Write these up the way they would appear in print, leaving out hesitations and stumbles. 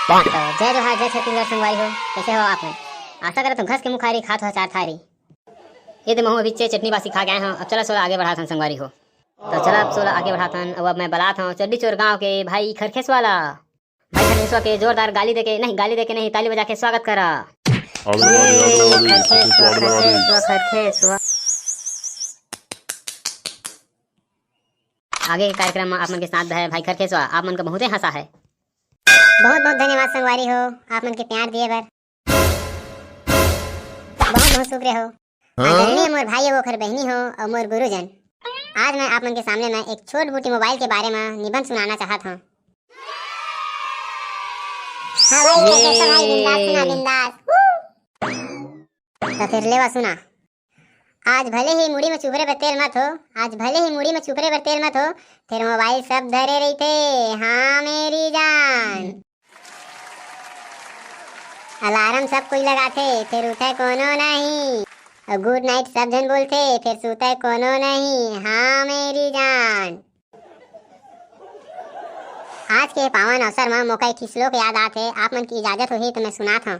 तो जय जोहार जय छत्तीसगढ़ संगवारी हो। कैसे हो आप? आशा करे तुम घस के मुखारी खात हो चार थारी। ये दे महू अभी चटनी बासी खा गए हैं। अब चला सोला आगे बढ़ाथन संगवारी हो। तो चला अब सोला आगे बढ़ाथन। अब मैं बलात हूँ चड्डी चोर गाँव के भाई खरखेस वाला। भाई खरखेसवा के जोरदार गाली देके नहीं ताली बजा के स्वागत करा। खरखेसवा आगे के कार्यक्रम में आप मन के साथ है भाई खरखेसवा। आप मन का बहुत ही हंसा है। बहुत बहुत धन्यवाद संगवारी हो आप मन के प्यार दिए बर। बहुत बहुत शुक्रिया हो। आदरणीय मोर भाई हो खर बहनी हो और मोर गुरुजन। आज मैं आप मन के सामने में एक छोट बूटी मोबाइल के बारे में निबंध सुनाना चाहता हूँ। हाँ भाई बिंदास तो फिर लेवा सुना। आज भले ही मुड़ी में चुपरे पर तेल मत हो, फिर मोबाइल सब धरे रही थे। हाँ मेरी जान। अलार्म सब कोई लगाते फिर उठे कोनो नहीं। और गुड नाइट सब जन बोलते फिर सोते कोनो नहीं। हाँ मेरी जान। आज के पावन अवसर में मोका एक श्लोक याद आते। आप मन की इजाजत होही तो मैं सुनात हूँ।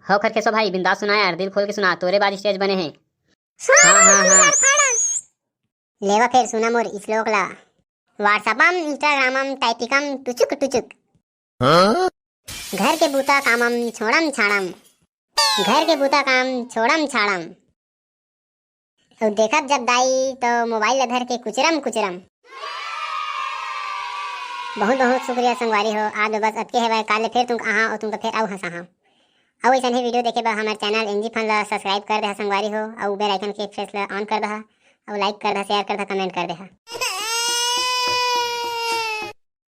हो खरखेसो भाई बिंदास सुना यार, दिल खोल के सुना। तोरे बाद स्टेज बने हैं। हाँ लेवा फिर सुना मोर श्लोक ला। व्हाट्सएपम इंस्टाग्रामम टाइपिकम टुचुक टुचुक। घर के बूता कामम छोड़म छाड़म। और देखब जब दाई तो मोबाइल धर के कुचरम। बहुत बहुत शुक्रिया संगवारी हो। आज बस अतके है काले फिर तुम कहाँ और तुम तो फिर आउ हंसा हाँ। और ऐसा ही वीडियो देखे बा हमारे चैनल एनजी फन ला सब्सक्राइब कर दे संगवारी हो। और बेल आइकन के प्रेस ला ऑन कर दहा और लाइक कर दहा, शेयर कर दहा, कमेंट कर दहा।